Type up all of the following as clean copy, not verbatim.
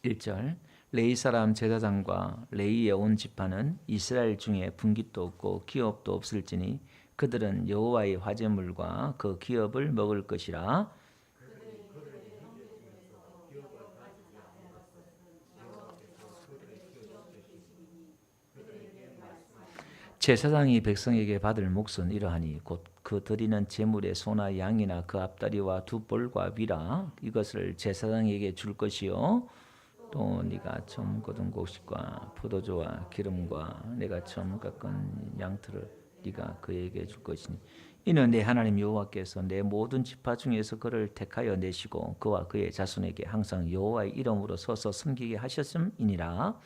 1절 레위 사람 제사장과 레위의 온 지파는 이스라엘 중에 분깃도 없고 기업도 없을지니 그들은 여호와의 화제물과 그 기업을 먹을 것이라. 제사장이 백성에게 받을 몫은 이러하니 곧 그 드리는 제물의 소나 양이나 그 앞다리와 두 볼과 위라. 이것을 제사장에게 줄 것이요 또 네가 처음 거둔 곡식과 포도주와 기름과 내가 처음 깎은 양털을 네가 그에게 줄 것이니 이는 내 하나님 여호와께서 내 모든 지파 중에서 그를 택하여 내시고 그와 그의 자손에게 항상 여호와의 이름으로 서서 섬기게 하셨음이니라.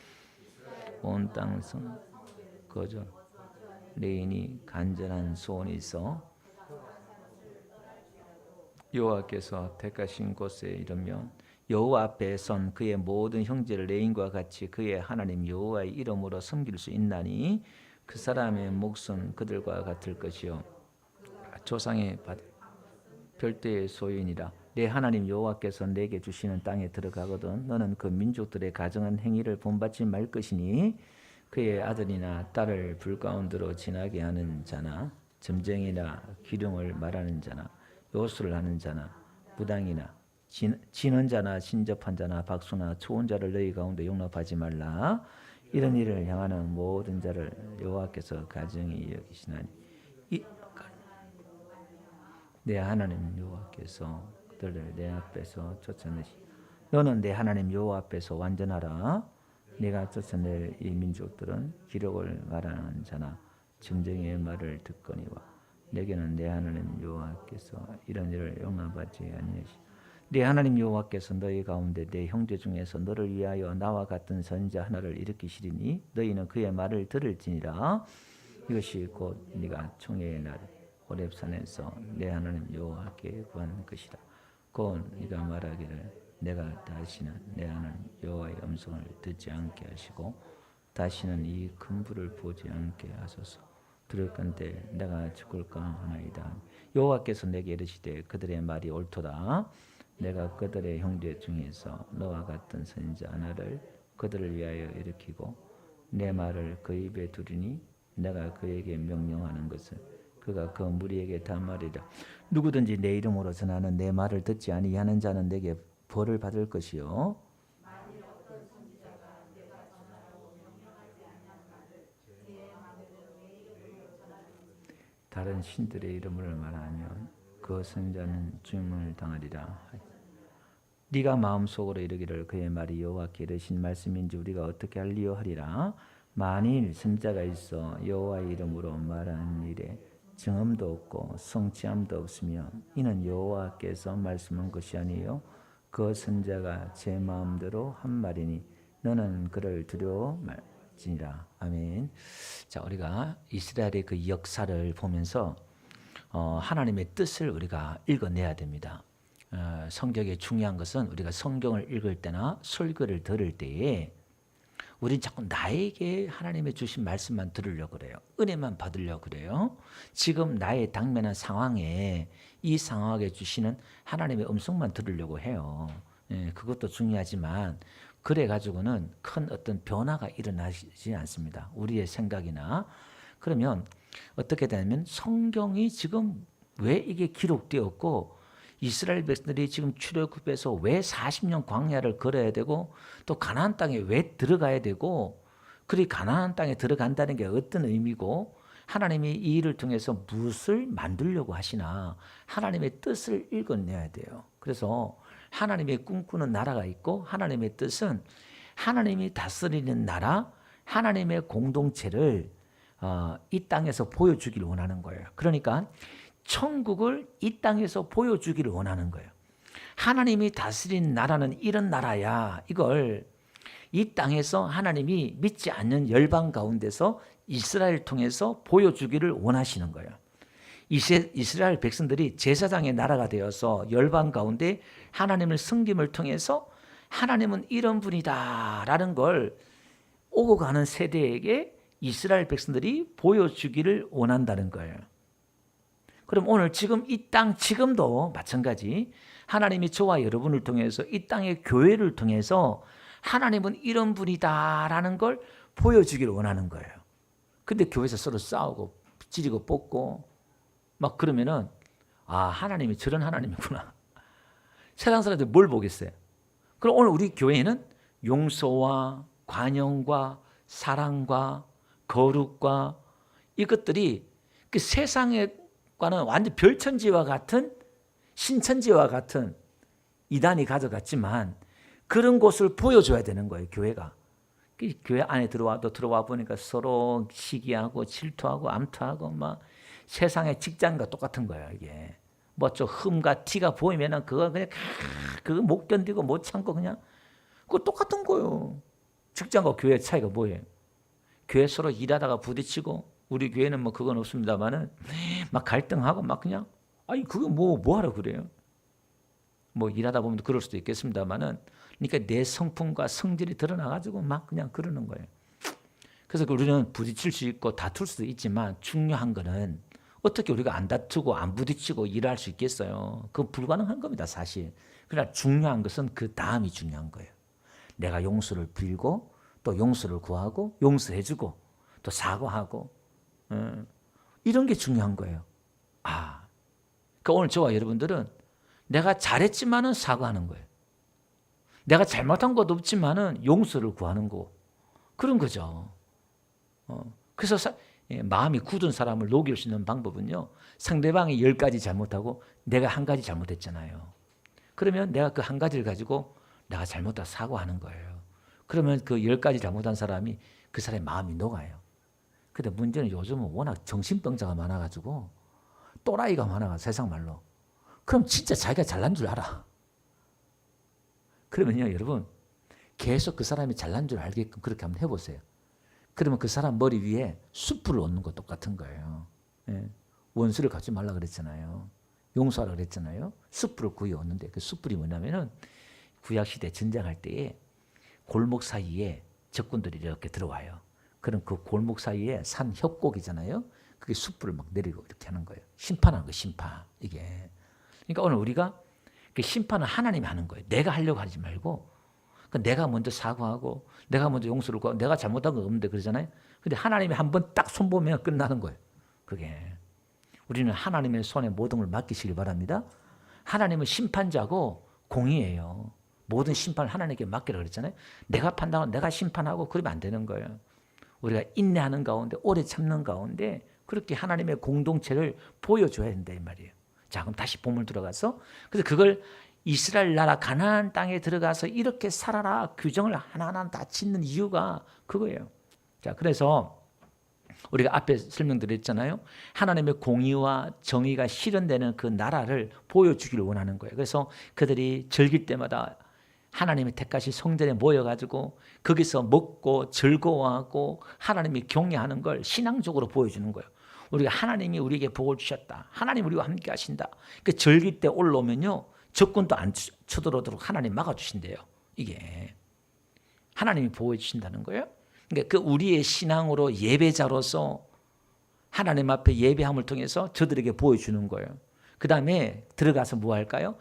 온 땅에서 거저 레인이 간절한 소원이 있어 여호와께서 택하신 곳에 이르면 여호와 앞에 선 그의 모든 형제를 레인과 같이 그의 하나님 여호와의 이름으로 섬길 수 있나니 그 사람의 몫은 그들과 같을 것이요 조상의 별도의 소유이니라. 내 하나님 여호와께서 내게 주시는 땅에 들어가거든 너는 그 민족들의 가정한 행위를 본받지 말 것이니 그의 아들이나 딸을 불 가운데로 지나게 하는 자나 점쟁이나 기둥을 말하는 자나 요술을 하는 자나 무당이나 지는 자나 신접한 자나 박수나 초혼 자를 너희 가운데 용납하지 말라. 이런 일을 향하는 모든 자를 여호와께서 가증히 여기시나니 내 하나님 여호와께서 그들을 내 앞에서 쫓아내시. 너는 내 하나님 여호와 앞에서 완전하라. 내가 쫓아낼 이 민족들은 기록을 말하는 자나 점쟁이의 말을 듣거니와 내게는 내 하나님 여호와께서 이런 일을 용납하지 아니하시. 내 하나님 여호와께서 너희 가운데 내 형제 중에서 너를 위하여 나와 같은 선지자 하나를 일으키시리니 너희는 그의 말을 들을지니라. 이것이 곧 네가 총회의 날 호렙산에서 내 하나님 여호와께 구하는 것이라. 곧 네가 말하기를 내가 다시는 내 하나님 여호와의 음성을 듣지 않게 하시고 다시는 이 큰 불을 보지 않게 하소서. 들을건대 내가 죽을까 하나이다. 여호와께서 내게 이르시되 그들의 말이 옳도다. 내가 그들의 형제 중에서 너와 같은 선지자 하나를 그들을 위하여 일으키고 내 말을 그 입에 두리니 내가 그에게 명령하는 것을 그가 그 무리에게 다 말이라. 누구든지 내 이름으로 전하는 내 말을 듣지 아니하는 자는 내게 벌을 받을 것이요 다른 신들의 이름을 말하면 그 선자는 죽임을 당하리라. 네가 마음속으로 이르기를 그의 말이 여호와께 이르신 말씀인지 우리가 어떻게 할리요 하리라. 만일 선자가 있어 여호와의 이름으로 말하는 일에 증언도 없고 성취함도 없으면 이는 여호와께서 말씀한 것이 아니요 그 선자가 제 마음대로 한 말이니 너는 그를 두려워 말지니라. 아멘. 자, 우리가 이스라엘의 그 역사를 보면서 하나님의 뜻을 우리가 읽어내야 됩니다. 성경의 중요한 것은 우리가 성경을 읽을 때나 설교를 들을 때에 우린 자꾸 나에게 하나님의 주신 말씀만 들으려고 그래요. 은혜만 받으려고 그래요. 지금 나의 당면한 상황에 이 상황에 주시는 하나님의 음성만 들으려고 해요. 그것도 중요하지만 그래가지고는 큰 어떤 변화가 일어나지 않습니다. 우리의 생각이나. 그러면 어떻게 되냐면 성경이 지금 왜 이게 기록되었고 이스라엘 백성들이 지금 출애굽해서 왜 40년 광야를 걸어야 되고 또 가나안 땅에 왜 들어가야 되고 그리 가나안 땅에 들어간다는 게 어떤 의미고 하나님이 이 일을 통해서 무엇을 만들려고 하시나 하나님의 뜻을 읽어내야 돼요. 그래서 하나님의 꿈꾸는 나라가 있고 하나님의 뜻은 하나님이 다스리는 나라 하나님의 공동체를 이 땅에서 보여주기를 원하는 거예요. 그러니까 천국을 이 땅에서 보여주기를 원하는 거예요. 하나님이 다스리는 나라는 이런 나라야. 이걸 이 땅에서 하나님이 믿지 않는 열방 가운데서 이스라엘 통해서 보여주기를 원하시는 거예요. 이스라엘 백성들이 제사장의 나라가 되어서 열방 가운데 하나님을 섬김을 통해서 하나님은 이런 분이다라는 걸 오고 가는 세대에게 이스라엘 백성들이 보여주기를 원한다는 거예요. 그럼 오늘 지금 이 땅 지금도 마찬가지 하나님이 저와 여러분을 통해서 이 땅의 교회를 통해서 하나님은 이런 분이다라는 걸 보여주기를 원하는 거예요. 근데 교회에서 서로 싸우고 찌르고 뽑고 막 그러면은 하나님이 저런 하나님이구나. 세상 사람들이 뭘 보겠어요? 그럼 오늘 우리 교회는 용서와 관용과 사랑과 거룩과 이것들이 그 세상과는 완전 별천지와 같은 신천지와 같은 이단이 가져갔지만 그런 곳을 보여줘야 되는 거예요. 교회가. 교회 안에 들어와 보니까 서로 시기하고 질투하고 암투하고 막 세상의 직장과 똑같은 거예요. 이게 뭐 좀 흠과 티가 보이면은 그거 그냥 그거 못 견디고 못 참고 그냥 그거 똑같은 거예요. 직장과 교회 차이가 뭐예요? 교회 서로 일하다가 부딪히고 우리 교회는 뭐 그건 없습니다만은 막 갈등하고 막 그냥 그거 뭐 하러 그래요? 뭐 일하다 보면 그럴 수도 있겠습니다만은 그러니까 내 성품과 성질이 드러나가지고 막 그냥 그러는 거예요. 그래서 우리는 부딪힐 수 있고 다툴 수도 있지만 중요한 거는 어떻게 우리가 안 다투고 안 부딪히고 일할 수 있겠어요? 그건 불가능한 겁니다, 사실. 그러나 중요한 것은 그 다음이 중요한 거예요. 내가 용서를 빌고 또 용서를 구하고 용서해주고 또 사과하고 이런 게 중요한 거예요. 그러니까 오늘 저와 여러분들은 내가 잘했지만은 사과하는 거예요. 내가 잘못한 것도 없지만은 용서를 구하는 거 그런 거죠. 그래서 마음이 굳은 사람을 녹일 수 있는 방법은요. 상대방이 10가지 잘못하고 내가 한 가지 잘못했잖아요. 그러면 내가 그 한 가지를 가지고 내가 잘못다 사과하는 거예요. 그러면 그 10가지 잘못한 사람이 그 사람의 마음이 녹아요. 근데 문제는 요즘은 워낙 정신병자가 많아가지고 또라이가 많아가지고 세상 말로. 그럼 진짜 자기가 잘난 줄 알아. 그러면요 여러분 계속 그 사람이 잘난 줄 알게끔 그렇게 한번 해보세요. 그러면 그 사람 머리 위에 숯불을 얹는 거 똑같은 거예요. 원수를 갖지 말라 그랬잖아요. 용서하라 그랬잖아요. 숯불을 구이 얹는데 그 숯불이 뭐냐면은 구약시대 전쟁할 때에 골목 사이에 적군들이 이렇게 들어와요. 그럼 그 골목 사이에 산 협곡이잖아요. 그게 숯불을 막 내리고 이렇게 하는 거예요. 심판하는 거 심판 이게. 그러니까 오늘 우리가 그 심판은 하나님이 하는 거예요. 내가 하려고 하지 말고 내가 먼저 사과하고 내가 먼저 용서를 구하고 내가 잘못한 거 없는데 그러잖아요. 근데 하나님이 한번 딱 손보면 끝나는 거예요. 그게. 우리는 하나님의 손에 모든 걸 맡기시길 바랍니다. 하나님은 심판자고 공의예요. 모든 심판을 하나님께 맡기라 그랬잖아요. 내가 판단하고 내가 심판하고 그러면 안 되는 거예요. 우리가 인내하는 가운데 오래 참는 가운데 그렇게 하나님의 공동체를 보여줘야 된다 이 말이에요. 자 그럼 다시 본문 들어가서 그래서 그걸 이스라엘 나라 가나안 땅에 들어가서 이렇게 살아라 규정을 하나하나 다 짓는 이유가 그거예요. 자 그래서 우리가 앞에 설명드렸잖아요. 하나님의 공의와 정의가 실현되는 그 나라를 보여주기를 원하는 거예요. 그래서 그들이 즐길 때마다 하나님의 택하신 성전에 모여가지고 거기서 먹고 즐거워하고 하나님이 경외하는 걸 신앙적으로 보여주는 거예요. 우리가 하나님이 우리에게 복을 주셨다. 하나님 우리와 함께 하신다. 그 절기 때 올라오면요. 적군도 안 쳐들어오도록 하나님 막아주신대요. 이게 하나님이 보호해 주신다는 거예요. 그러니까 그 우리의 신앙으로 예배자로서 하나님 앞에 예배함을 통해서 저들에게 보여주는 거예요. 그 다음에 들어가서 뭐 할까요?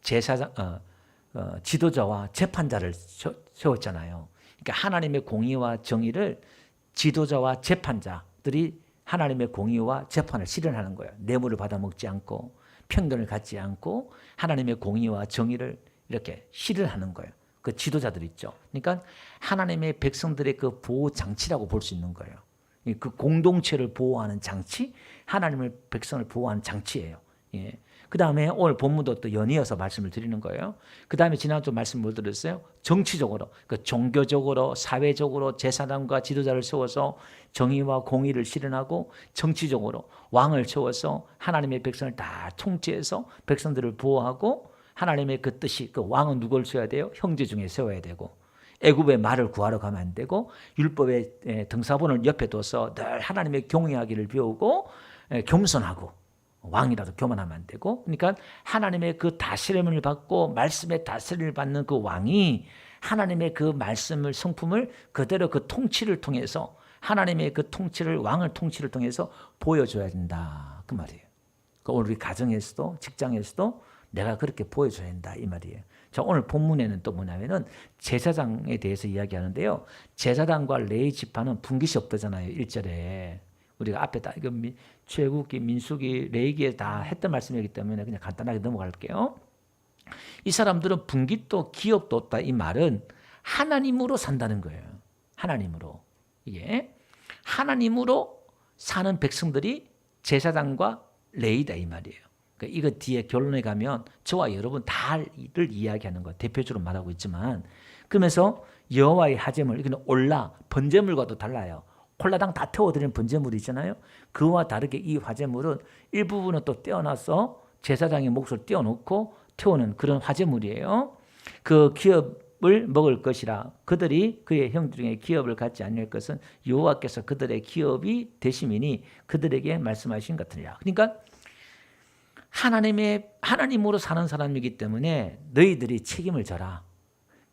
제사장, 지도자와 재판자를 세웠잖아요. 그러니까 하나님의 공의와 정의를 지도자와 재판자들이 하나님의 공의와 재판을 실현하는 거예요. 뇌물을 받아먹지 않고 편견을 갖지 않고 하나님의 공의와 정의를 이렇게 실현하는 거예요. 그 지도자들 있죠. 그러니까 하나님의 백성들의 그 보호 장치라고 볼 수 있는 거예요. 그 공동체를 보호하는 장치, 하나님의 백성을 보호하는 장치예요. 예. 그 다음에 오늘 본문도 또 연이어서 말씀을 드리는 거예요. 그 다음에 지난주 말씀 뭘 드렸어요? 정치적으로, 그 종교적으로, 사회적으로 제사장과 지도자를 세워서 정의와 공의를 실현하고 정치적으로 왕을 세워서 하나님의 백성을 다 통치해서 백성들을 보호하고 하나님의 그 뜻이 그 왕은 누굴 세워야 돼요? 형제 중에 세워야 되고 애굽의 말을 구하러 가면 안 되고 율법의 등사본을 옆에 둬서 늘 하나님의 경외하기를 배우고 겸손하고 왕이라도 교만하면 안 되고 그러니까 하나님의 그 다스림을 받고 말씀의 다스림을 받는 그 왕이 하나님의 그 말씀을 성품을 그대로 그 통치를 통해서 하나님의 그 통치를 왕을 통치를 통해서 보여줘야 된다 그 말이에요. 그러니까 오늘 우리 가정에서도 직장에서도 내가 그렇게 보여줘야 된다 이 말이에요. 자, 오늘 본문에는 또 뭐냐면은 제사장에 대해서 이야기하는데요. 제사장과 레위 지파는 분깃이 없다잖아요. 1절에. 우리가 앞에 다 이거 출애굽기, 민수기, 레위기에 다 했던 말씀이기 때문에 그냥 간단하게 넘어갈게요. 이 사람들은 분깃도 기업도 없다. 이 말은 하나님으로 산다는 거예요. 하나님으로. 이게 하나님으로 사는 백성들이 제사장과 레위다 이 말이에요. 그러니까 이거 뒤에 결론에 가면 저와 여러분 다를 이야기하는 거 대표적으로 말하고 있지만 그러면서 여호와의 하제물 이거는 올라 번제물과도 달라요. 콜라당 다 태워드리는 번제물이 있잖아요. 그와 다르게 이 화제물은 일부분은 또 떼어놔서 제사장의 몫을 떼어놓고 태우는 그런 화제물이에요. 그 기업을 먹을 것이라 그들이 그의 형들 중에 기업을 갖지 않을 것은 여호와께서 그들의 기업이 되심이니 그들에게 말씀하신 같으니라. 그러니까 하나님으로 사는 사람이기 때문에 너희들이 책임을 져라.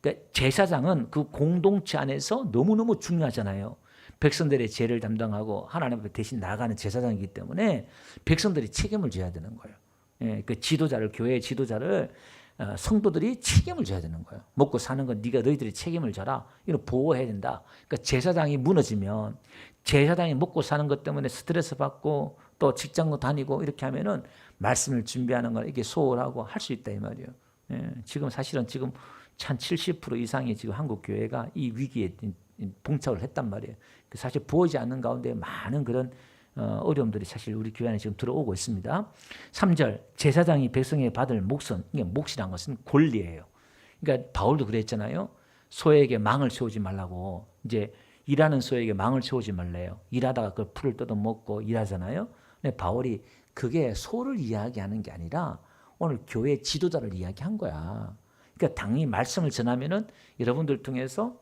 그러니까 제사장은 그 공동체 안에서 너무너무 중요하잖아요. 백성들의 죄를 담당하고 하나님 앞에 대신 나아가는 제사장이기 때문에 백성들이 책임을 져야 되는 거예요. 예, 그 지도자를 교회의 지도자를 성도들이 책임을 져야 되는 거예요. 먹고 사는 건 너희들이 책임을 져라. 이거 보호해야 된다. 그러니까 제사장이 무너지면 제사장이 먹고 사는 것 때문에 스트레스 받고 또 직장도 다니고 이렇게 하면은 말씀을 준비하는 걸 이게 소홀하고 할 수 있다 이 말이에요. 예, 지금 사실은 지금 한 70% 이상이 지금 한국 교회가 이 위기에 봉착을 했단 말이에요. 사실 보이지 않는 가운데 많은 그런 어려움들이 사실 우리 교회 안에 지금 들어오고 있습니다. 3절 제사장이 백성에 받을 몫은 이게 몫이란 것은 권리예요. 그러니까 바울도 그랬잖아요. 소에게 망을 채우지 말라고 이제 일하는 소에게 망을 채우지 말래요. 일하다가 그 풀을 뜯어먹고 일하잖아요. 근데 바울이 그게 소를 이야기하는 게 아니라 오늘 교회 지도자를 이야기한 거야. 그러니까 당연히 말씀을 전하면은 여러분들 통해서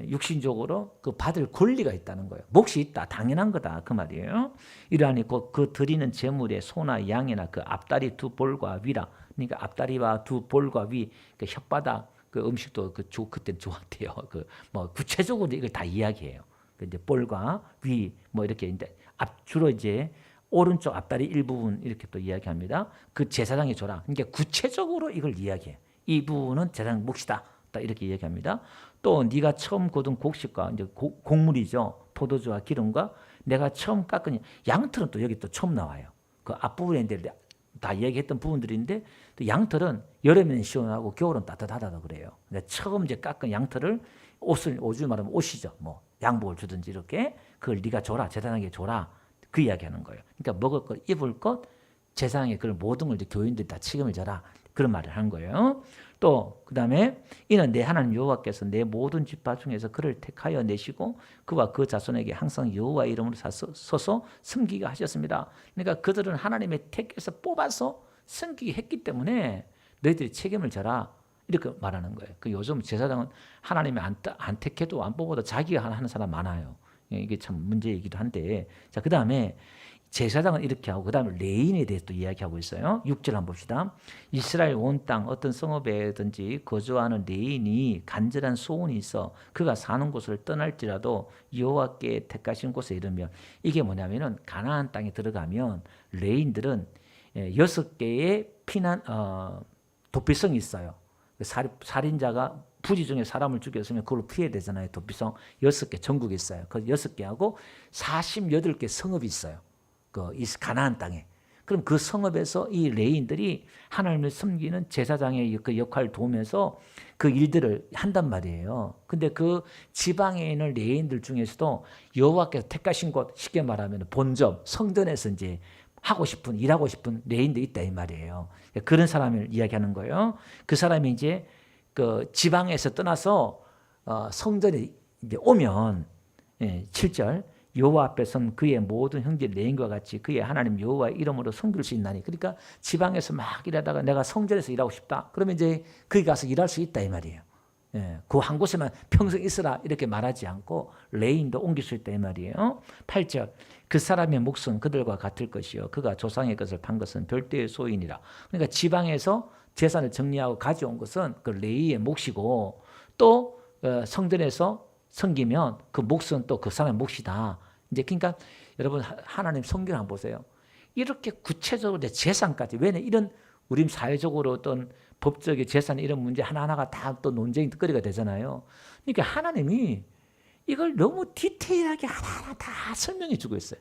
육신적으로 그 받을 권리가 있다는 거예요. 몫이 있다. 당연한 거다. 그 말이에요. 이러하니 그 드리는 제물에 소나 양이나 그 앞다리 두 볼과 위라. 그러니까 앞다리와 두 볼과 위, 그 혓바닥 그 음식도 그때 좋았대요. 그 뭐 구체적으로 이걸 다 이야기해요. 그 이제 볼과 위 뭐 이렇게 이제 주로 이제 오른쪽 앞다리 일부분 이렇게 또 이야기합니다. 그 제사장이 줘라. 그러니까 구체적으로 이걸 이야기해. 이 부분은 제사장 몫이다. 이렇게 이야기합니다. 또 네가 처음 거둔 곡식과 이제 곡물이죠. 포도주와 기름과 내가 처음 깎은 양털은 또 여기 또 처음 나와요. 그 앞부분에 다 이야기했던 부분들인데 또 양털은 여름에는 시원하고 겨울은 따뜻하다고 그래요. 근데 처음 이제 깎은 양털을 오죽 말하면 옷이죠. 뭐 양복을 주든지 이렇게 그걸 네가 줘라. 제사장에게 줘라. 그 이야기하는 거예요. 그러니까 먹을 것, 입을 것, 제사장의 그런 모든 걸 이제 교인들이 다 책임을 져라. 그런 말을 하는 거예요. 또 그다음에 이는 내 하나님 여호와께서 내 모든 지파 중에서 그를 택하여 내시고 그와 그 자손에게 항상 여호와 이름으로 서서 섬기게 하셨습니다. 그러니까 그들은 하나님의 택해서 뽑아서 섬기게 했기 때문에 너희들이 책임을 져라. 이렇게 말하는 거예요. 그 요즘 제사장은 하나님이 안 택해도 안 뽑아도 자기가 하는 사람 많아요. 이게 참 문제이기도 한데 자 그다음에 제사장은 이렇게 하고 그 다음에 레인에 대해서 또 이야기하고 있어요. 6절 한번 봅시다. 이스라엘 온 땅 어떤 성읍에든지 거주하는 레인이 간절한 소원이 있어 그가 사는 곳을 떠날지라도 여호와께 택하신 곳에 이르면 이게 뭐냐면은 가나안 땅에 들어가면 레인들은 6개의 도피성이 있어요. 살인자가 부지 중에 사람을 죽였으면 그걸로 피해야 되잖아요. 도피성 6개 전국에 있어요. 그 6개하고 48개 성읍이 있어요. 그 가나안 땅에. 그럼 그 성읍에서 이 레인들이 하나님을 섬기는 제사장의 그 역할을 도우면서 그 일들을 한단 말이에요. 근데 그 지방에 있는 레인들 중에서도 여호와께서 택하신 곳, 쉽게 말하면 본점, 성전에서 이제 일하고 싶은 레인들이 있다 이 말이에요. 그런 사람을 이야기하는 거예요. 그 사람이 이제 그 지방에서 떠나서 성전에 이제 오면 7절 여호와 앞에 선 그의 모든 형제 레인과 같이 그의 하나님 여호와의 이름으로 섬길 수 있나니 그러니까 지방에서 막 일하다가 내가 성전에서 일하고 싶다. 그러면 이제 거기 가서 일할 수 있다 이 말이에요. 그 한 곳에만 평생 있으라 이렇게 말하지 않고 레인도 옮길 수 있다 이 말이에요. 8절 그 사람의 몫은 그들과 같을 것이요 그가 조상의 것을 판 것은 별도의 소인이라. 그러니까 지방에서 재산을 정리하고 가져온 것은 그 레위의 몫이고 또 성전에서 섬기면 그 몫은 또 그 사람의 몫이다. 이제 그러니까 여러분 하나님 성경 한번 보세요. 이렇게 구체적으로 재산까지 왜냐 이런 우리 사회적으로 어떤 법적인 재산 이런 문제 하나하나가 다 또 논쟁거리가 되잖아요. 그러니까 하나님이 이걸 너무 디테일하게 하나하나 다 설명해 주고 있어요.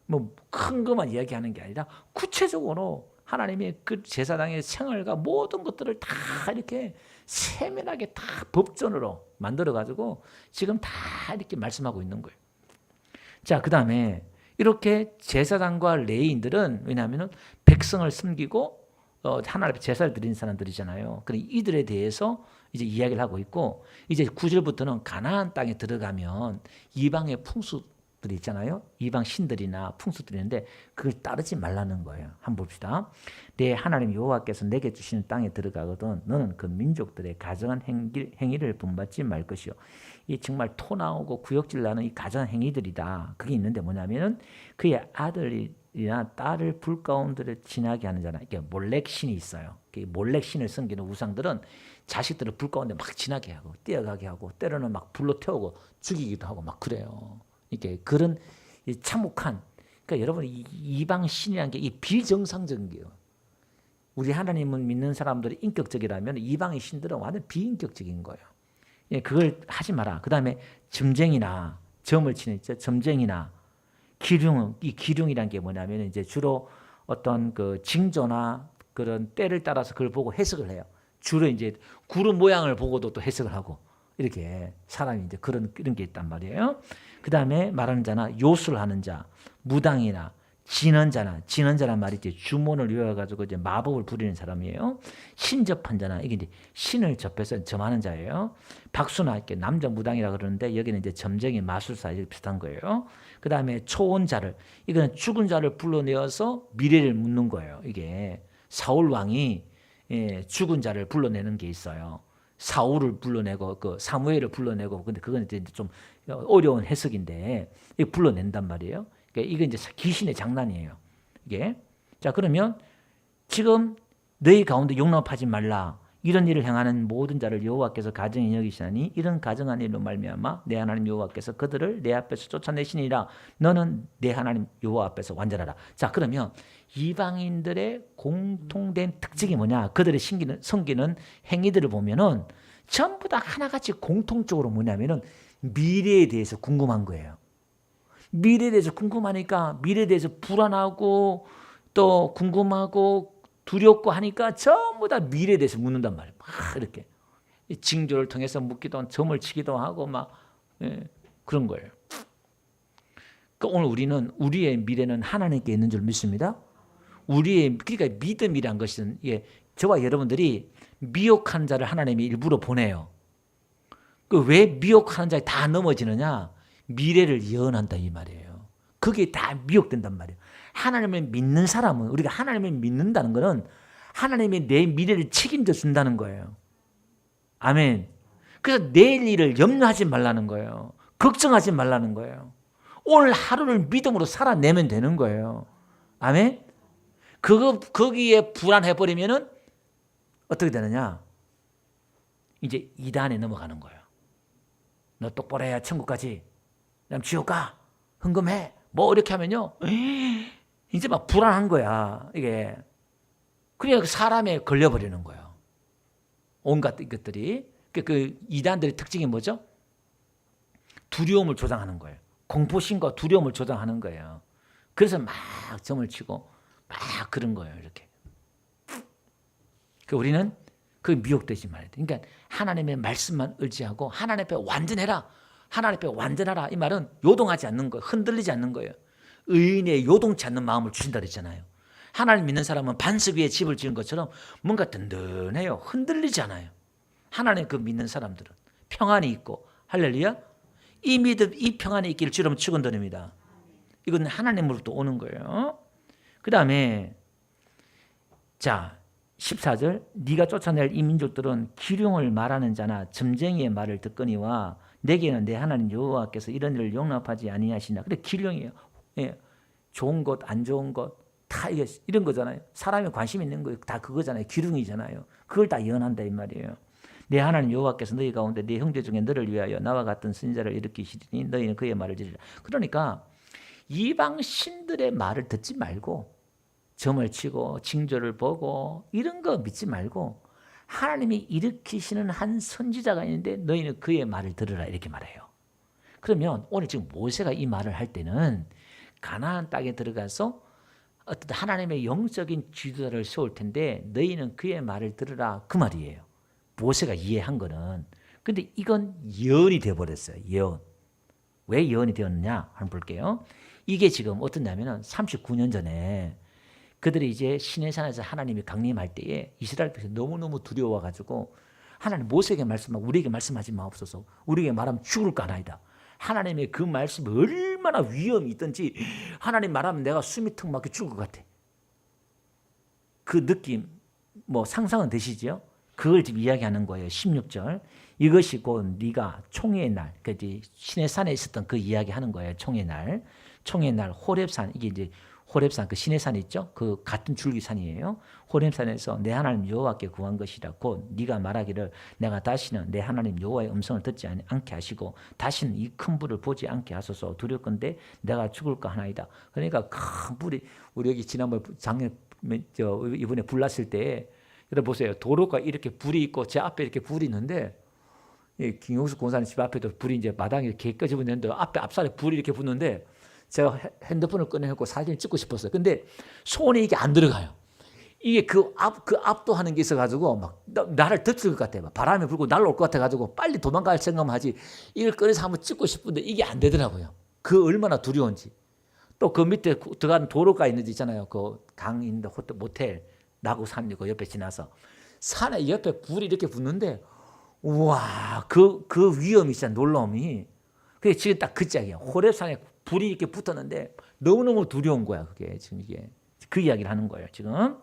뭐 큰 것만 이야기하는 게 아니라 구체적으로 하나님의 그 제사장의 생활과 모든 것들을 다 이렇게 세밀하게 다 법전으로 만들어 가지고 지금 다 이렇게 말씀하고 있는 거예요. 자, 그다음에 이렇게 제사장과 레위인들은 왜냐하면 백성을 섬기고 하나님 앞에 제사를 드리는 사람들이잖아요. 그럼 이들에 대해서 이제 이야기를 하고 있고, 이제 9절부터는 가나안 땅에 들어가면 이방의 풍수들이 있잖아요. 이방 신들이나 풍수들이 있는데 그걸 따르지 말라는 거예요. 한번 봅시다. 내 하나님 여호와께서 내게 주시는 땅에 들어가거든 너는 그 민족들의 가증한 행위를 본받지 말 것이요. 이 정말 토 나오고 구역질 나는 이 가증한 행위들이다. 그게 있는데 뭐냐면은 그의 아들이나 딸을 불 가운데를 지나게 하는 자나, 이게 몰렉 신이 있어요. 몰렉 신을 섬기는 우상들은 자식들을 불 가운데 막 지나게 하고 뛰어가게 하고 때로는 막 불로 태우고 죽이기도 하고 막 그래요. 이게 그런 참혹한, 그러니까 여러분 이 이방 신이라는 게 이 비정상적인 게요. 우리 하나님은 믿는 사람들이 인격적이라면 이방의 신들은 완전 비인격적인 거예요. 예, 그걸 하지 마라. 그 다음에 점쟁이나 점을 치는 있죠. 점쟁이나 기륭, 이 기륭이란 게 뭐냐면 이제 주로 어떤 그 징조나 그런 때를 따라서 그걸 보고 해석을 해요. 주로 이제 구름 모양을 보고도 또 해석을 하고 이렇게 사람이 이제 그런 게 있단 말이에요. 그 다음에 말하는 자나 요술 하는 자, 무당이나 진언자란 말이 이제 주문을 외워가지고 이제 마법을 부리는 사람이에요. 신접한 자나, 이게 이제 신을 접해서 점하는 자예요. 박수나 이렇게 남자 무당이라 그러는데 여기는 이제 점쟁이 마술사 이렇게 비슷한 거예요. 그 다음에 초혼자를, 이거는 죽은 자를 불러내어서 미래를 묻는 거예요. 이게 사울 왕이 죽은 자를 불러내는 게 있어요. 사울을 불러내고 그 사무엘을 불러내고, 근데 그건 이제 좀 어려운 해석인데 이거 불러낸단 말이에요. 그러니까 이게 이제 귀신의 장난이에요. 이게. 자, 그러면 지금 너희 가운데 용납하지 말라. 이런 일을 행하는 모든 자를 여호와께서 가증히 여기시나니 이런 가증한 일로 말미암아 내 하나님 여호와께서 그들을 내 앞에서 쫓아내시니라. 너는 내 하나님 여호와 앞에서 완전하라. 자, 그러면 이방인들의 공통된 특징이 뭐냐? 그들의 섬기는 행위들을 보면은 전부 다 하나같이 공통적으로 뭐냐면은 미래에 대해서 궁금한 거예요. 미래에 대해서 궁금하니까 미래에 대해서 불안하고 또 궁금하고 두렵고 하니까 전부 다 미래에 대해서 묻는단 말이에요. 막 이렇게 징조를 통해서 묻기도 하고 점을 치기도 하고 막 그런 거예요. 그러니까 오늘 우리는 우리의 미래는 하나님께 있는 줄 믿습니다. 그러니까 믿음이란 것은 저와 여러분들이 미혹한 자를 하나님이 일부러 보내요. 왜 미혹하는 자에 다 넘어지느냐? 미래를 예언한다 이 말이에요. 그게 다 미혹된단 말이에요. 하나님을 믿는 사람은, 우리가 하나님을 믿는다는 것은 하나님이 내 미래를 책임져 준다는 거예요. 아멘. 그래서 내일 일을 염려하지 말라는 거예요. 걱정하지 말라는 거예요. 오늘 하루를 믿음으로 살아내면 되는 거예요. 아멘. 거기에 불안해버리면은 어떻게 되느냐? 이제 이단에 넘어가는 거예요. 너 똑바로 해야 천국 가지. 그럼 지옥 가. 헌금해. 뭐 이렇게 하면요. 이제 막 불안한 거야. 이게. 그러니까 사람에 걸려버리는 거예요. 온갖 것들이. 그 이단들의 특징이 뭐죠? 두려움을 조장하는 거예요. 공포심과 두려움을 조장하는 거예요. 그래서 막 점을 치고 막 그런 거예요. 이렇게. 우리는 그 미혹되지 말아야 돼. 그러니까 하나님의 말씀만 의지하고 하나님 앞에 완전해라. 하나님 앞에 완전하라. 이 말은 요동하지 않는 거예요. 흔들리지 않는 거예요. 의인의 요동치 않는 마음을 주신다 그랬잖아요. 하나님 믿는 사람은 반석 위에 집을 지은 것처럼 뭔가 든든해요. 흔들리지 않아요. 하나님 그 믿는 사람들은 평안이 있고, 할렐루야. 이 믿음, 이 평안이 있기를 주로 축원드립니다. 이건 하나님으로부터 오는 거예요. 그 다음에 자 14절, 네가 쫓아낼 이 민족들은 기륭을 말하는 자나 점쟁이의 말을 듣거니와 내게는 내 하나님 여호와께서 이런 일을 용납하지 아니하시나. 그래, 기륭이에요. 좋은 것, 안 좋은 것 다 이런 거잖아요. 사람이 관심 있는 거 다 그거잖아요. 기륭이잖아요. 그걸 다 예언한다 이 말이에요. 내 하나님 여호와께서 너희 가운데 네 형제 중에 너를 위하여 나와 같은 선지자를 일으키시리니 너희는 그의 말을 들으라. 그러니까 이방 신들의 말을 듣지 말고 점을 치고 징조를 보고 이런 거 믿지 말고 하나님이 일으키시는 한 선지자가 있는데 너희는 그의 말을 들으라 이렇게 말해요. 그러면 오늘 지금 모세가 이 말을 할 때는 가나안 땅에 들어가서 어떤 하나님의 영적인 지도자를 세울 텐데 너희는 그의 말을 들으라 그 말이에요. 모세가 이해한 거는. 근데 이건 예언이 되어버렸어요. 예언. 왜 예언이 되었느냐 한번 볼게요. 이게 지금 어떠냐면은 39년 전에 그들이 이제 시내산에서 하나님이 강림할 때에 이스라엘 백성이 너무너무 두려워가지고 하나님 모세에게 말씀하고 우리에게 말씀하지 마옵소서. 우리에게 말하면 죽을까 하나이다. 하나님의 그 말씀이 얼마나 위험이 있든지 하나님 말하면 내가 숨이 턱 막혀 죽을 것 같아. 그 느낌 뭐 상상은 되시죠? 그걸 지금 이야기하는 거예요. 16절. 이것이 곧 네가 총회의 날, 그 시내산에 있었던 그 이야기하는 거예요. 총회의 날, 총회의 날 호렙산 이게 이제 호렙산 그 시내산 있죠? 그 같은 줄기산이에요. 호렙산에서 내 하나님 여호와께 구한 것이라 곧 네가 말하기를 내가 다시는 내 하나님 여호와의 음성을 듣지 않게 하시고 다시는 이 큰 불을 보지 않게 하소서 두렵건대 내가 죽을까 하나이다. 그러니까 큰 불이 우리 여기 지난번 작년 이번에 불 났을 때 여러분 보세요. 도로가 이렇게 불이 있고 제 앞에 이렇게 불이 있는데 김용수 권사님 집 앞에도 불이 이제 마당에 이렇게 끄집어 냈는데 앞살에 불이 이렇게 붙는데 제가 핸드폰을 꺼내고 사진을 찍고 싶었어요. 근데 손이 이게 안 들어가요. 이게 그 압도하는 게 있어가지고 막 나를 덮칠 것 같아요. 막 바람이 불고 날아올 것 같아가지고 빨리 도망갈 생각만 하지 이걸 꺼내서 한번 찍고 싶은데 이게 안 되더라고요. 그 얼마나 두려운지. 또 그 밑에 들어가는 도로가 있는 데 있잖아요. 그 강 있는 호텔, 모텔 나고산 그 옆에 지나서 산에 옆에 불이 이렇게 붙는데 우와 그 위험이 진짜 놀라움이. 그게 지금 딱 그 짝이에요. 호렙산에 불이 이렇게 붙었는데 너무너무 두려운 거야. 그게 지금 이게 그 이야기를 하는 거예요. 지금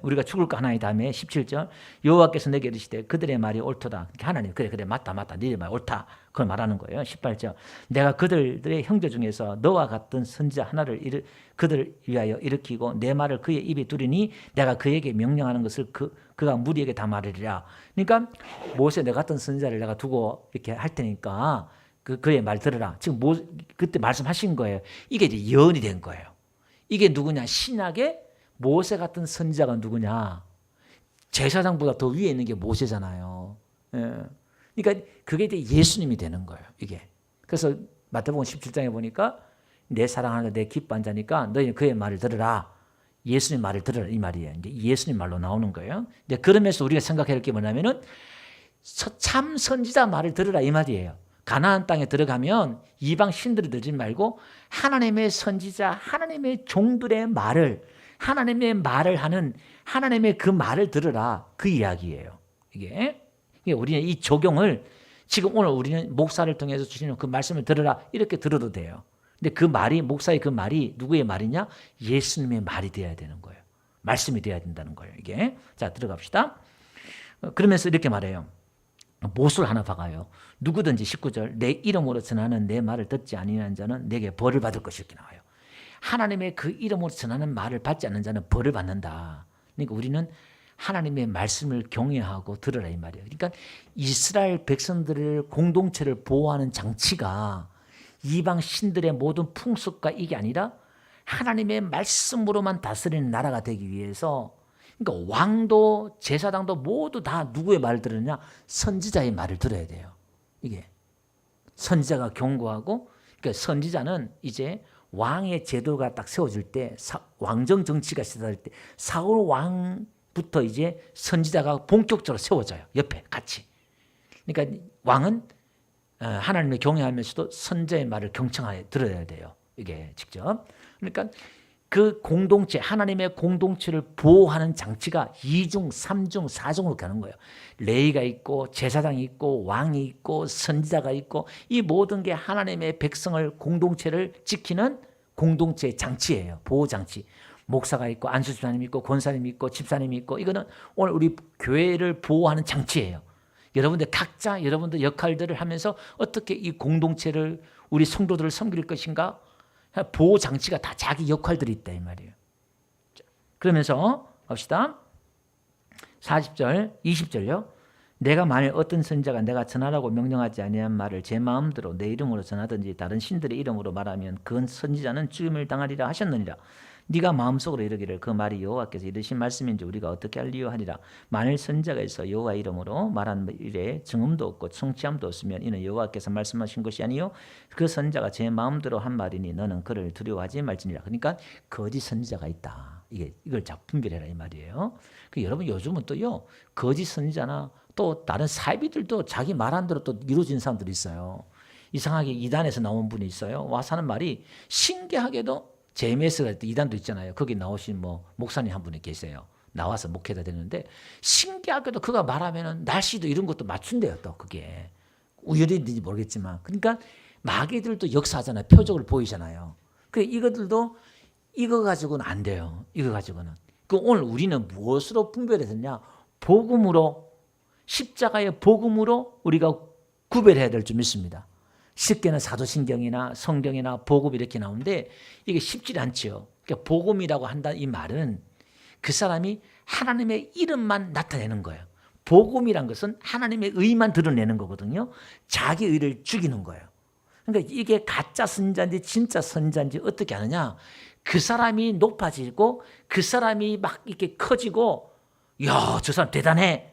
우리가 죽을까 하나의 다음에 17절 여호와께서 내게 이르시되 그들의 말이 옳도다. 하나님 그래 맞다 니네 말 옳다. 그걸 말하는 거예요. 18절 내가 그들의 형제 중에서 너와 같은 선지자 하나를 그들을 위하여 일으키고 내 말을 그의 입에 두리니 내가 그에게 명령하는 것을 그가 무리에게 다 말하리라. 그러니까 모세 내 같은 선지자를 내가 두고 이렇게 할 테니까 그의 말 들으라. 지금 그때 말씀하신 거예요. 이게 이제 예언이 된 거예요. 이게 누구냐? 신약의 모세 같은 선지자가 누구냐? 제사장보다 더 위에 있는 게 모세잖아요. 예. 그러니까 그게 이제 예수님이 되는 거예요. 이게. 그래서 마태복음 17장에 보니까 내 사랑하는 내 기뻐한 자니까 너희는 그의 말을 들으라. 예수님 말을 들으라 이 말이에요. 이제 예수님 말로 나오는 거예요. 근데 그러면서 우리가 생각해야 할 게 뭐냐면은 참 선지자 말을 들으라 이 말이에요. 가나안 땅에 들어가면 이방 신들을 들지 말고 하나님의 선지자, 하나님의 종들의 말을 하나님의 말을 하는 하나님의 그 말을 들으라 그 이야기예요. 이게 우리는 이 적용을 지금 오늘 우리는 목사를 통해서 주시는 그 말씀을 들으라 이렇게 들어도 돼요. 근데 그 말이 목사의 그 말이 누구의 말이냐? 예수님의 말이 되어야 되는 거예요. 말씀이 되어야 된다는 거예요. 이게 자 들어갑시다. 그러면서 이렇게 말해요. 못을 하나 박아요. 누구든지 19절 내 이름으로 전하는 내 말을 듣지 아니하는 자는 내게 벌을 받을 것이 이렇게 나와요. 하나님의 그 이름으로 전하는 말을 받지 않는 자는 벌을 받는다. 그러니까 우리는 하나님의 말씀을 경외하고 들으라 이 말이에요. 그러니까 이스라엘 백성들을 공동체를 보호하는 장치가 이방 신들의 모든 풍습과 이게 아니라 하나님의 말씀으로만 다스리는 나라가 되기 위해서 그러니까 왕도 제사장도 모두 다 누구의 말을 들으냐? 선지자의 말을 들어야 돼요. 이게 선지자가 경고하고 그러니까 선지자는 이제 왕의 제도가 딱 세워질 때 왕정 정치가 시작될 때 사울 왕부터 이제 선지자가 본격적으로 세워져요. 옆에 같이. 그러니까 왕은 하나님을 경외하면서도 선지자의 말을 경청하여 들어야 돼요. 이게 직접. 그러니까 그 공동체, 하나님의 공동체를 보호하는 장치가 2중, 3중, 4중으로 가는 거예요. 레위가 있고 제사장이 있고 왕이 있고 선지자가 있고 이 모든 게 하나님의 백성을 공동체를 지키는 공동체의 장치예요. 보호 장치. 목사가 있고 안수 집사님이 있고 권사님이 있고 집사님이 있고 이거는 오늘 우리 교회를 보호하는 장치예요. 여러분들 각자 여러분들 역할들을 하면서 어떻게 이 공동체를 우리 성도들을 섬길 것인가 보호 장치가 다 자기 역할들이 있다 이 말이에요. 그러면서 봅시다. 40절, 20절요. 내가 만일 어떤 선지자가 내가 전하라고 명령하지 아니한 말을 제 마음대로 내 이름으로 전하든지 다른 신들의 이름으로 말하면 그 선지자는 죽임을 당하리라 하셨느니라. 네가 마음속으로 이르기를 그 말이 여호와께서 이르신 말씀인지 우리가 어떻게 알리요 하리라. 만일 선지자가 있어 여호와 이름으로 말한 일에 증언도 없고 성취함도 없으면 이는 여호와께서 말씀하신 것이 아니요 그 선지자가 제 마음대로 한 말이니 너는 그를 두려워하지 말지니라. 그러니까 거짓 선지자가 있다. 이걸 자 분별해라 이 말이에요. 여러분 요즘은 또요 거짓 선지자나 또 다른 사이비들도 자기 말한 대로 또 이루어진 사람들이 있어요. 이상하게 이단에서 나온 분이 있어요. 와서 하는 말이 신기하게도 JMS가 이단도 있잖아요. 거기 나오신 목사님 한 분이 계세요. 나와서 목회가 되는데 신기하게도 그가 말하면은 날씨도 이런 것도 맞춘대요. 또 그게 우연인지 모르겠지만 그러니까 마귀들도 역사하잖아요. 표적을 보이잖아요. 이것들도 이거 가지고는 안 돼요. 이거 가지고는. 오늘 우리는 무엇으로 분별해야 되냐? 복음으로 십자가의 복음으로 우리가 구별해야 될 줄 믿습니다. 쉽게는 사도신경이나 성경이나 복음 이렇게 나오는데 이게 쉽지 않지요. 그러니까 복음이라고 한다 이 말은 그 사람이 하나님의 이름만 나타내는 거예요. 복음이란 것은 하나님의 의만 드러내는 거거든요. 자기 의를 죽이는 거예요. 그러니까 이게 가짜 선자인지 진짜 선자인지 어떻게 아느냐? 그 사람이 높아지고 그 사람이 막 이렇게 커지고 야, 저 사람 대단해.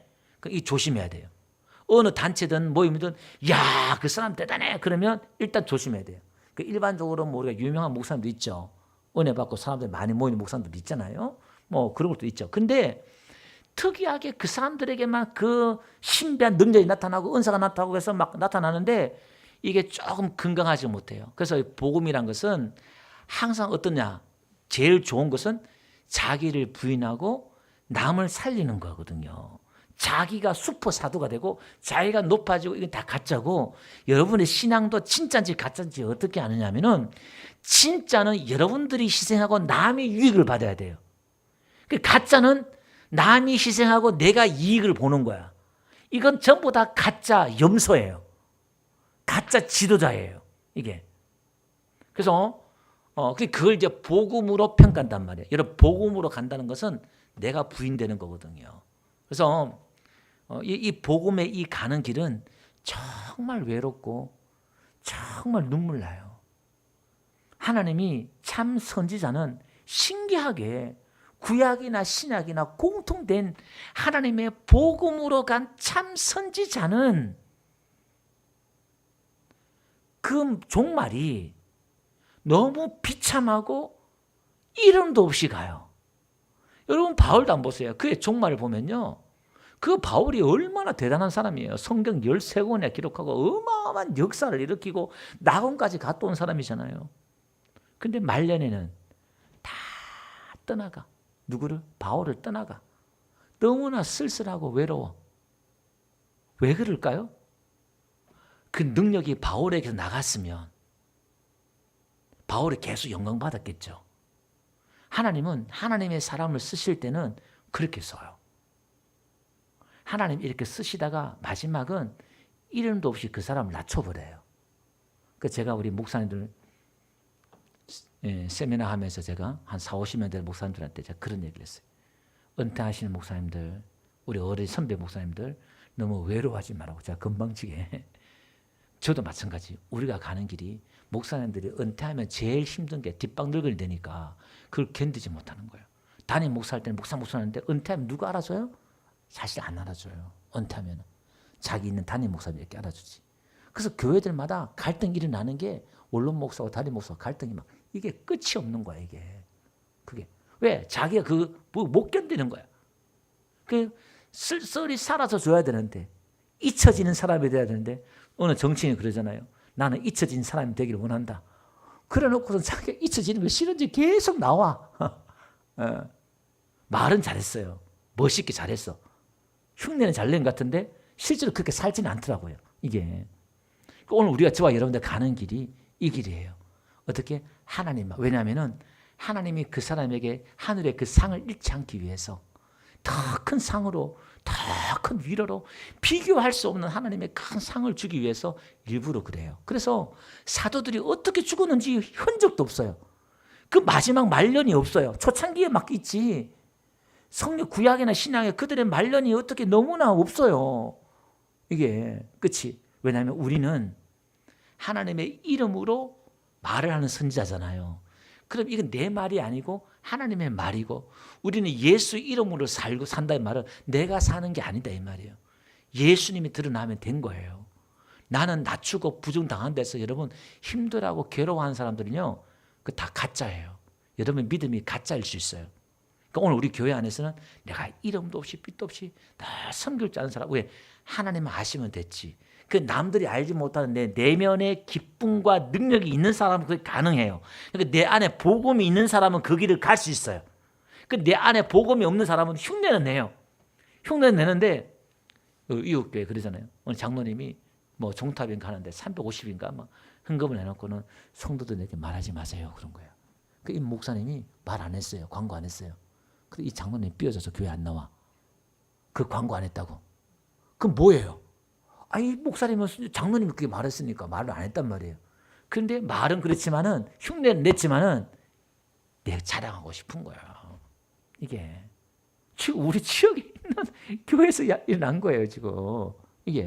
이 조심해야 돼요. 어느 단체든 모임이든 야, 그 사람 대단해. 그러면 일단 조심해야 돼요. 일반적으로 우리가 유명한 목사님도 있죠. 은혜 받고 사람들이 많이 모이는 목사님도 있잖아요. 그런 것도 있죠. 근데 특이하게 그 사람들에게만 그 신비한 능력이 나타나고 은사가 나타나고 해서 막 나타나는데 이게 조금 건강하지 못해요. 그래서 복음이란 것은 항상 어떠냐? 제일 좋은 것은 자기를 부인하고 남을 살리는 거거든요. 자기가 슈퍼 사도가 되고 자기가 높아지고 이건 다 가짜고 여러분의 신앙도 진짜인지 가짜인지 어떻게 아느냐면은 진짜는 여러분들이 희생하고 남이 유익을 받아야 돼요. 가짜는 남이 희생하고 내가 이익을 보는 거야. 이건 전부 다 가짜 염소예요. 가짜 지도자예요. 이게. 그래서 그걸 이제 복음으로 평가한단 말이에요. 여러분 복음으로 간다는 것은 내가 부인되는 거거든요. 그래서 이 복음의 이 가는 길은 정말 외롭고 정말 눈물 나요. 하나님이 참 선지자는 신기하게 구약이나 신약이나 공통된 하나님의 복음으로 간 참 선지자는 그 종말이 너무 비참하고 이름도 없이 가요. 여러분 바울도 안 보세요. 그의 종말을 보면요. 그 바울이 얼마나 대단한 사람이에요. 성경 13권에 기록하고 어마어마한 역사를 일으키고 낙원까지 갔다 온 사람이잖아요. 근데 말년에는 다 떠나가. 누구를? 바울을 떠나가. 너무나 쓸쓸하고 외로워. 왜 그럴까요? 그 능력이 바울에게서 나갔으면 바울이 계속 영광받았겠죠. 하나님은 하나님의 사람을 쓰실 때는 그렇게 써요. 하나님 이렇게 쓰시다가 마지막은 이름도 없이 그 사람을 낮춰버려요. 제가 우리 목사님들 세미나 하면서 제가 한 40-50년 된 목사님들한테 제가 그런 얘기를 했어요. 은퇴하시는 목사님들, 우리 어린 선배 목사님들 너무 외로워하지 말라고 제가 건방지게. 저도 마찬가지. 우리가 가는 길이 목사님들이 은퇴하면 제일 힘든 게 뒷방 늙은이 되니까 그걸 견디지 못하는 거예요. 담임 목사할 때는 목사 하는데 은퇴하면 누가 알아줘요? 사실 안 알아줘요. 은퇴하면 자기 있는 담임 목사님이 알아주지. 그래서 교회들마다 갈등이 일어나는 게 원론 목사와 담임 목사와 갈등이 막 이게 끝이 없는 거야 이게. 그게 왜? 자기가 못 견디는 거야. 쓸쓸히 살아서 줘야 되는데 잊혀지는 사람이 돼야 되는데 어느 정치인이 그러잖아요. 나는 잊혀진 사람이 되기를 원한다. 그래놓고서 자기가 잊혀지는 게 싫은지 계속 나와. 말은 잘했어요. 멋있게 잘했어. 흉내는 잘 낸 것 같은데 실제로 그렇게 살지는 않더라고요. 이게. 오늘 우리가 저와 여러분들 가는 길이 이 길이에요. 어떻게? 하나님만. 왜냐하면 하나님이 그 사람에게 하늘의 그 상을 잃지 않기 위해서 더 큰 상으로 더 큰 위로로 비교할 수 없는 하나님의 큰 상을 주기 위해서 일부러 그래요. 그래서 사도들이 어떻게 죽었는지 흔적도 없어요. 그 마지막 말년이 없어요. 초창기에 막 있지. 성경 구약이나 신약에 그들의 말년이 어떻게 너무나 없어요. 이게 그치? 왜냐하면 우리는 하나님의 이름으로 말을 하는 선지자잖아요. 그럼 이건 내 말이 아니고 하나님의 말이고 우리는 예수 이름으로 살고 산다는 말은 내가 사는 게 아니다 이 말이에요. 예수님이 드러나면 된 거예요. 나는 낮추고 부정당한 데서 여러분 힘들어하고 괴로워하는 사람들은요. 그 다 가짜예요. 여러분 믿음이 가짜일 수 있어요. 그러니까 오늘 우리 교회 안에서는 내가 이름도 없이 빛도 없이 다 섬길 줄 아는 사람. 왜? 하나님만 아시면 됐지. 그 남들이 알지 못하는 내 내면의 기쁨과 능력이 있는 사람은 그게 가능해요. 그러니까 내 안에 복음이 있는 사람은 그 길을 갈 수 있어요. 그 내 안에 복음이 없는 사람은 흉내는 내요. 흉내는 내는데 이웃교회 그러잖아요. 오늘 장로님이 뭐 종탑인 가는데 350인가 막 헌금을 해놓고는 성도들에게 말하지 마세요 그런 거예요. 그 이 목사님이 말 안 했어요. 광고 안 했어요. 그래서 이 장로님 삐어져서 교회 안 나와. 그 광고 안 했다고. 그럼 뭐예요? 이 목사님은 장로님이 그렇게 말했으니까 말을 안 했단 말이에요. 그런데 말은 그렇지만은 흉내는 냈지만은 내가 자랑하고 싶은 거야. 이게 지금 우리 지역에 있는 교회에서 일어난 거예요 지금 이게.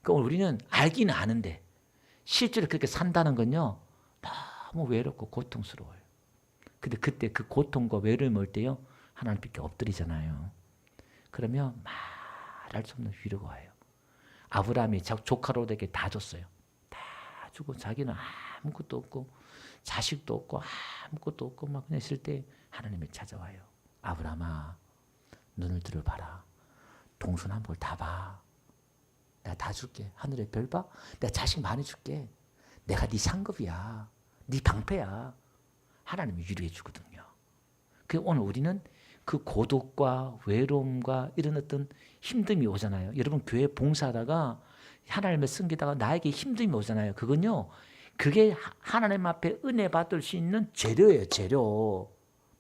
그러니까 우리는 알기는 아는데 실제로 그렇게 산다는 건요 너무 외롭고 고통스러워요. 근데 그때 그 고통과 외로움이 올 때요 하나님께 엎드리잖아요. 그러면 말할 수 없는 위로가 와요. 아브라함이 조카 롯에게 다 줬어요. 다 주고 자기는 아무것도 없고 자식도 없고 아무것도 없고 막 그냥 있을 때 하나님이 찾아와요. 아브라함아 눈을 들어봐라. 동서남 볼 다 봐. 내가 다 줄게. 하늘의 별 봐. 내가 자식 많이 줄게. 내가 네 상급이야. 네 방패야. 하나님이 위로해 주거든요. 그 오늘 우리는 그 고독과 외로움과 이런 어떤 힘듦이 오잖아요. 여러분 교회 봉사하다가 하나님을 섬기다가 나에게 힘듦이 오잖아요. 그건요. 그게 하나님 앞에 은혜 받을 수 있는 재료예요. 재료.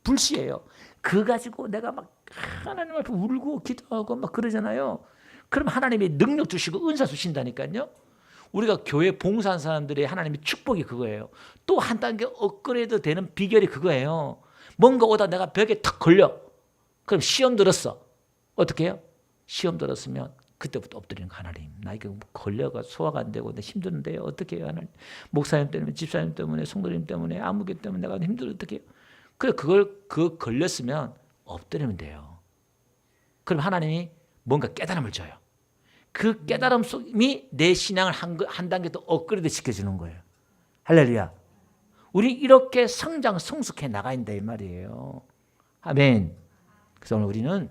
불씨예요. 그 가지고 내가 막 하나님 앞에 울고 기도하고 막 그러잖아요. 그럼 하나님이 능력 주시고 은사 주신다니까요. 우리가 교회 봉사한 사람들의 하나님의 축복이 그거예요. 또 한 단계 업그레이드 되는 비결이 그거예요. 뭔가 오다 내가 벽에 탁 걸려. 그럼 시험 들었어. 어떻게 해요? 시험 들었으면 그때부터 엎드리는 거 하나님. 나 이거 걸려가 소화가 안 되고 내 힘드는데요. 어떻게 해요 하나님. 목사님 때문에 집사님 때문에 성도님 때문에 아무개 때문에 내가 힘들어 어떻게 해요. 그거 걸렸으면 엎드리면 돼요. 그럼 하나님이 뭔가 깨달음을 줘요. 그 깨달음이 내 신앙을 한 단계 더 업그레이드 시켜주는 거예요. 할렐루야. 우리 이렇게 성숙해 나가야 된다 이 말이에요. 아멘. 그래서 우리는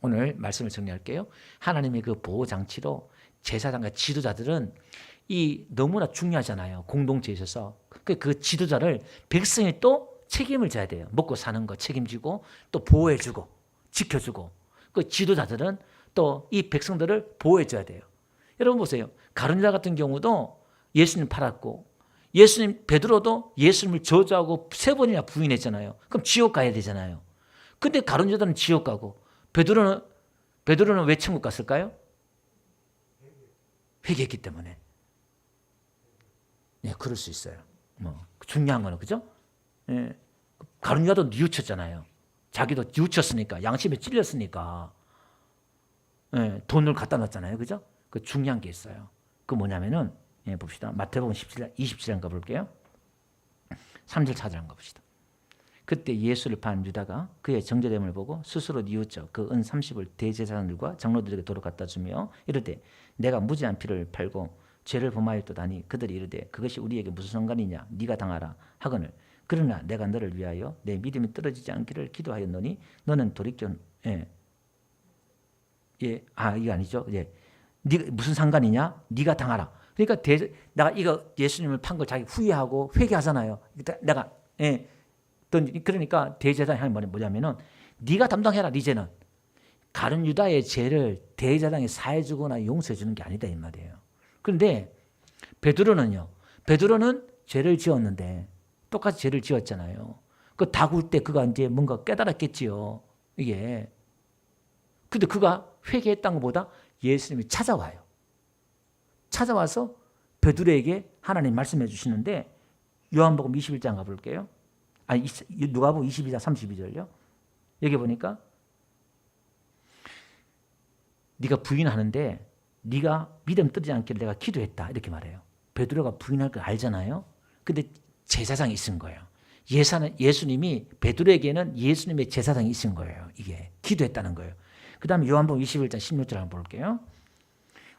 오늘 말씀을 정리할게요. 하나님의 그 보호장치로 제사장과 지도자들은 이 너무나 중요하잖아요. 공동체에 있어서. 그 지도자를 백성이 또 책임을 져야 돼요. 먹고 사는 거 책임지고 또 보호해주고 지켜주고 그 지도자들은 또 이 백성들을 보호해줘야 돼요. 여러분 보세요. 가룟유다 같은 경우도 예수님 팔았고 예수님 베드로도 예수님을 저주하고 3번이나 부인했잖아요. 그럼 지옥 가야 되잖아요. 근데 가룟유다는 지옥 가고 베드로는 왜 천국 갔을까요? 회개했기 때문에. 네, 그럴 수 있어요. 중요한 거는 그죠? 네. 가룟유다도 뉘우쳤잖아요. 자기도 뉘우쳤으니까 양심에 찔렸으니까 네, 돈을 갖다 놨잖아요. 그죠? 그 중요한 게 있어요. 그 뭐냐면은 봅시다. 마태복음 27장 가볼게요. 3절 4절 가봅시다. 그때 예수를 판 유다가 그의 정죄됨을 보고 스스로 뉘우쳐 그 은 30을 대제사장들과 장로들에게 도로 갖다 주며 이르되 내가 무지한 피를 팔고 죄를 범하였도다니 그들이 이르되 그것이 우리에게 무슨 상관이냐 네가 당하라 하거늘 그러나 내가 너를 위하여 내 믿음이 떨어지지 않기를 기도하였노니 너는 돌이켜 이거 아니죠. 네가 무슨 상관이냐? 네가 당하라. 그러니까 내가 이거 예수님을 판 걸 자기 후회하고 회개하잖아요. 내가 그러니까 대제사장 향이 뭐냐면은 네가 담당해라. 이제는 가룟 유다의 죄를 대제사장이 사해주거나 용서해주는 게 아니다 이 말이에요. 그런데 베드로는 죄를 지었는데 똑같이 죄를 지었잖아요. 그 다굴 때 그가 이제 뭔가 깨달았겠지요. 이게. 근데 그가 회개했던 것보다 예수님이 찾아와요. 찾아와서 베드로에게 하나님 말씀해 주시는데 요한복음 21장 가볼게요. 누가복음 22장 32절요. 여기 보니까 네가 부인하는데 네가 믿음 떨어지지 않기를 내가 기도했다 이렇게 말해요. 베드로가 부인할 걸 알잖아요. 근데 제사장이 있은 거예요. 예수님이 베드로에게는 예수님의 제사장이 있은 거예요. 이게 기도했다는 거예요. 그 다음에 요한복음 21장 16절 한번 볼게요.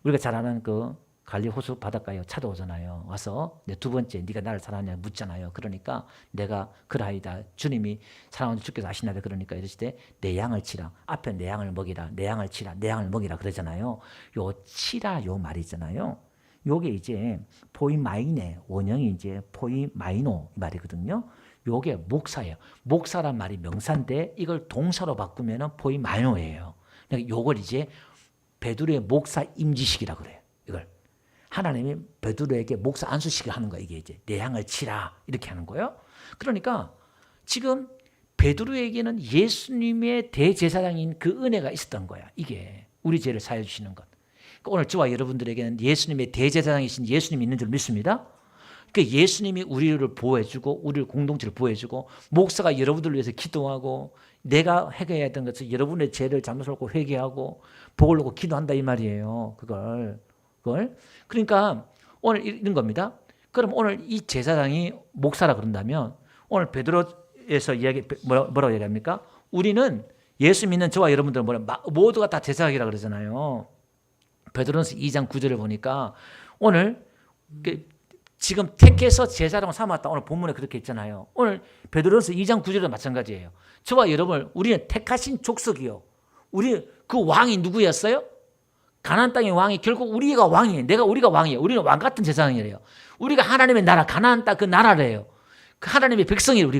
우리가 잘 아는 그 갈리 호수 바닷가에 찾아오잖아요. 와서 두 번째 네가 나를 사랑하냐 묻잖아요. 그러니까 내가 그라이다. 주님이 사랑하는 주께서 아시나다. 그러니까 이러실 때 내 양을 치라. 앞에 내 양을 먹이라. 내 양을 치라. 내 양을 먹이라 그러잖아요. 요 치라 요 말이 있잖아요. 요게 이제 포이마이네 원형이 이제 포이마이노 말이거든요. 요게 목사예요. 목사란 말이 명사인데 이걸 동사로 바꾸면은 포이마이노예요. 그러니까 요걸 이제 베드로의 목사 임지식이라 그래요. 이걸 하나님이 베드로에게 목사 안수식을 하는 거예요. 이게 이제 내 양을 치라 이렇게 하는 거예요. 그러니까 지금 베드로에게는 예수님의 대제사장인 그 은혜가 있었던 거야. 이게 우리 죄를 사해 주시는 것. 그러니까 오늘 저와 여러분들에게는 예수님의 대제사장이신 예수님이 있는 줄 믿습니다. 그 예수님이 우리를 보호해주고 우리를 공동체를 보호해주고 목사가 여러분들을 위해서 기도하고 내가 회개해야 했던 것을 여러분의 죄를 잘못을 놓고 회개하고 복을 놓고 기도한다 이 말이에요. 그걸 그러니까 오늘 이런 겁니다. 그럼 오늘 이 제사장이 목사라 그런다면 오늘 베드로에서 이야기 뭐라고 얘기합니까? 우리는 예수 믿는 저와 여러분들은 모두가 다 제사장이라 그러잖아요. 베드로전서 2장 9절을 보니까 오늘 지금 택해서 제사장을 삼았다. 오늘 본문에 그렇게 있잖아요. 오늘 베드로전서 2장 9절도 마찬가지예요. 저와 여러분 우리는 택하신 족속이요. 우리 그 왕이 누구였어요? 가나안 땅의 왕이 결국 우리가 왕이에요. 우리가 왕이에요. 우리는 왕 같은 제사장이래요. 우리가 하나님의 나라, 가나안 땅 그 나라래요. 그 하나님의 백성이에요.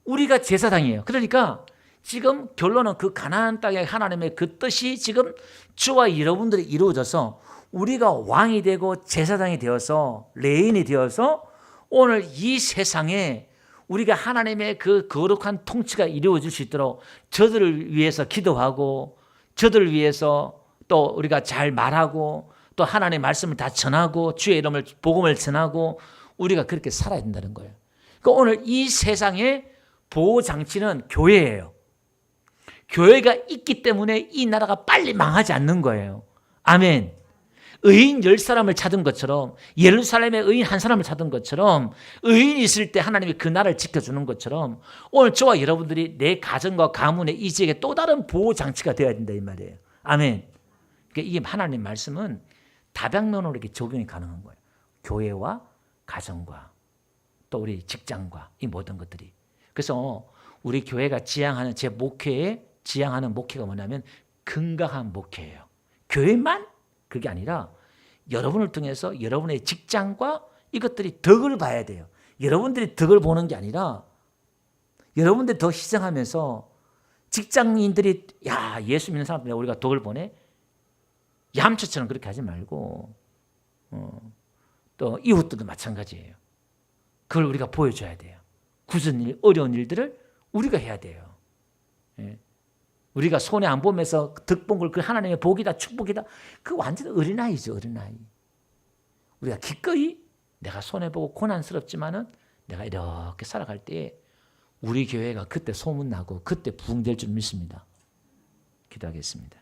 우리가 제사장이에요. 그러니까 지금 결론은 그 가나안 땅의 하나님의 그 뜻이 지금 저와 여러분들이 이루어져서 우리가 왕이 되고 제사장이 되어서 레인이 되어서 오늘 이 세상에 우리가 하나님의 그 거룩한 통치가 이루어질 수 있도록 저들을 위해서 기도하고 저들을 위해서 또 우리가 잘 말하고 또 하나님의 말씀을 다 전하고 주의 이름을 복음을 전하고 우리가 그렇게 살아야 된다는 거예요. 그러니까 오늘 이 세상의 보호장치는 교회예요. 교회가 있기 때문에 이 나라가 빨리 망하지 않는 거예요. 아멘. 의인 10사람을 찾은 것처럼 예루살렘에 의인 한 사람을 찾은 것처럼 의인이 있을 때 하나님이 그 나라를 지켜주는 것처럼 오늘 저와 여러분들이 내 가정과 가문의 이 지역에 또 다른 보호장치가 되어야 된다 이 말이에요. 아멘. 그러니까 이게 하나님 말씀은 다방면으로 이렇게 적용이 가능한 거예요. 교회와 가정과 또 우리 직장과 이 모든 것들이. 그래서 우리 교회가 지향하는 제 목회에 지향하는 목회가 뭐냐면 건강한 목회예요. 교회만 그게 아니라 여러분을 통해서 여러분의 직장과 이것들이 덕을 봐야 돼요. 여러분들이 덕을 보는 게 아니라 여러분들이 더 희생하면서 직장인들이 야 예수 믿는 사람들 우리가 덕을 보내? 얌처처럼 그렇게 하지 말고 또 이웃들도 마찬가지예요. 그걸 우리가 보여줘야 돼요. 굳은 일, 어려운 일들을 우리가 해야 돼요. 예. 우리가 손해 안 보면서 덕본 걸 그 하나님의 복이다 축복이다 그 완전 어린아이죠. 어린아이. 우리가 기꺼이 내가 손해보고 고난스럽지만은 내가 이렇게 살아갈 때 우리 교회가 그때 소문나고 그때 부흥될 줄 믿습니다. 기도하겠습니다.